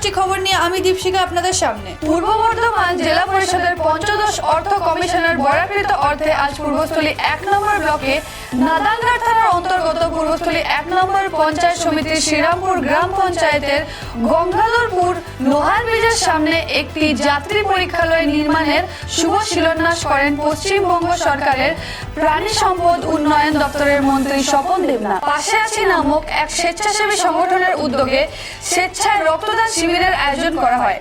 দশটি খবর নিয়ে আমি দীপশিখা আপনাদের সামনে। পূর্ব বর্ধমান জেলা পরিষদের পঞ্চদশ অর্থ কমিশনের বরাকৃত অর্থে আজ পূর্বস্থলী 1 নম্বর ব্লকে নাদানঘাট থানার অন্তর্গত পূর্বস্থলী 1 নম্বর পঞ্চায়েত সমিতির শ্রীরামপুর গ্রাম পঞ্চায়েতের গঙ্গাধরপুর লোহার ব্রিজের সামনে একটি যাত্রী পরীক্ষালয় নির্মাণের শুভ শিলান্যাস করেন পশ্চিমবঙ্গ সরকারের প্রাণী সম্পদ উন্নয়ন দপ্তরের মন্ত্রী স্বপন দেবনাথ। পাশে আছি নামক এক স্বেচ্ছাসেবী সংগঠনের উদ্যোগে স্বেচ্ছায় রক্তদান শিবিরের আয়োজন করা হয়।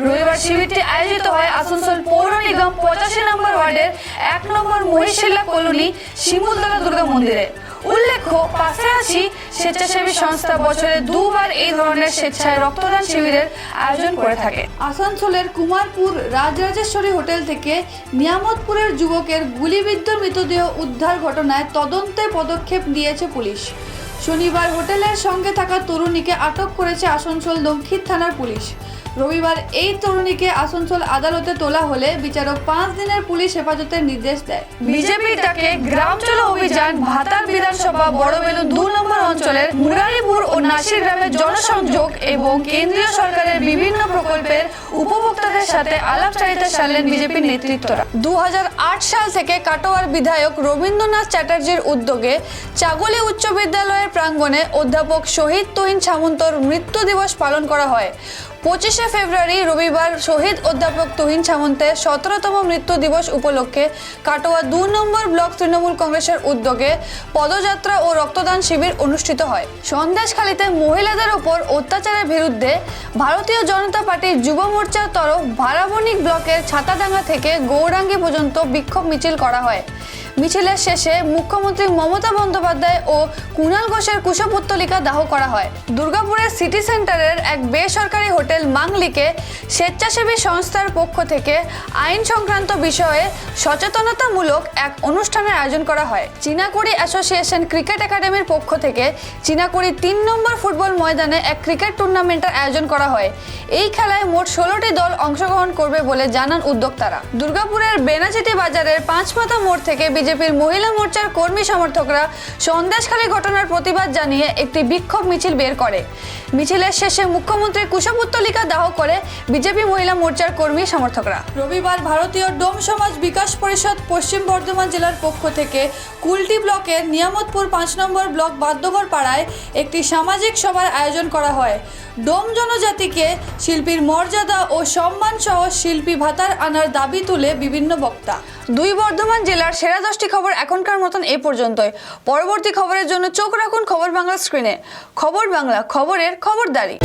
রবিবার শিবিরটি আয়োজিত হয় আসানসোল পৌর নিগম 85 নম্বর ওয়ার্ডের 1 নম্বর মহিশিলা কলোনি শিমুলতলা দুর্গা মন্দিরে। উল্লেখ্য, পাশে আছি স্বেচ্ছাসেবী সংস্থা বছরে 2 বার এই ধরনের স্বেচ্ছায় রক্তদান শিবিরের আয়োজন করে থাকে। আসানসোলের কুমারপুর রাজরাজেশ্বরী হোটেল থেকে নিয়ামতপুরের যুবকের গুলিবিদ্ধ মৃতদেহ উদ্ধার ঘটনায় তদন্তে পদক্ষেপ নিয়েছে পুলিশ। শনিবার হোটেলের সঙ্গে থাকা তরুণীকে আটক করেছে আসানসোল দক্ষিণ থানার পুলিশ। রবিবার এই তরুণীকে আসানসোল আদালতে তোলা হলে বিচারক 5 দিনের পুলিশ হেফাজতের নির্দেশ দেয়। বিজেপির ডাকে গ্রাম চলো অভিযান ভাতার বিধানসভা বড়বেলু 2 নম্বর অঞ্চলের মুরারিপুর ও নাসির গ্রামের জনসংযোগ এবং কেন্দ্রীয় সরকারের বিভিন্ন প্রকল্পের উপভোক্তাদের সাথে আলাপচারিতা সারলেন বিজেপির নেতৃত্বরা। 2008 সাল থেকে কাটোয়ার বিধায়ক রবীন্দ্রনাথ চ্যাটার্জির উদ্যোগে চাগলি উচ্চ বিদ্যালয়ের প্রাঙ্গণে অধ্যাপক শহীদ তুহিন সামন্তর মৃত্যু দিবস পালন করা হয়। 25শে ফেব্রুয়ারি রবিবার শহীদ অধ্যাপক তুহিন সামন্তের 17তম মৃত্যু দিবস উপলক্ষে কাটোয়া 2 নম্বর ব্লক তৃণমূল কংগ্রেসের উদ্যোগে পদযাত্রা ও রক্তদান শিবির অনুষ্ঠিত হয়। সন্দেশখালীতে মহিলাদের উপর অত্যাচারের বিরুদ্ধে ভারতীয় জনতা পার্টির যুব মোর্চার তরফ ভারাবণিক ব্লকের ছাতাডাঙ্গা থেকে গৌরাঙ্গী পর্যন্ত বিক্ষোভ মিছিল করা হয়। মিছিলের শেষে মুখ্যমন্ত্রী মমতা বন্দ্যোপাধ্যায় ও কুণাল ঘোষের কুশপুত্তলিকা দাহ করা হয়। দুর্গাপুরের সিটি সেন্টারের এক বেসরকারি হোটেল মাংলিকে স্বেচ্ছাসেবী সংস্থার পক্ষ থেকে আইন সংক্রান্ত বিষয়ে সচেতনতামূলক এক অনুষ্ঠানের আয়োজন করা হয়। চীনাকুড়ি অ্যাসোসিয়েশন ক্রিকেট একাডেমির পক্ষ থেকে চীনাকুড়ি 3 নম্বর ফুটবল ময়দানে এক ক্রিকেট টুর্নামেন্টের আয়োজন করা হয়। এই খেলায় মোট 16টি দল অংশগ্রহণ করবে বলে জানান উদ্যোক্তারা। দুর্গাপুরের বেনাচিটি বাজারের 5 পাতা মোড় থেকে বিজেপির মহিলা মোর্চার কর্মী সমর্থকরা সন্দেশখালী ঘটনার প্রতিবাদ জানিয়ে একটি বিক্ষোভ মিছিল বের করে। মিছিলের শেষে মুখ্যমন্ত্রীর কুশপুত্তলিকা দাহ করে বিজেপি মহিলা মোর্চার কর্মী সমর্থকরা। রবিবার ভারতীয় ডোম সমাজ বিকাশ পরিষদ পশ্চিম বর্ধমান জেলার পক্ষ থেকে কুলটি ব্লকের নিয়ামতপুর 5 নম্বর ব্লক বাদ্যঘর পাড়ায় একটি সামাজিক সভার আয়োজন করা হয়। ডোম জনজাতিকে শিল্পীর মর্যাদা ও সম্মান সহ শিল্পী ভাতার আনার দাবি তুলে বিভিন্ন বক্তা। 2 বর্ধমান জেলার সেরা 10টি খবর এখনকার মতন এ পর্যন্তই। পরবর্তী খবরের জন্য চোখ রাখুন খবর বাংলা স্ক্রিনে। খবর বাংলা, খবরের খবরদারি।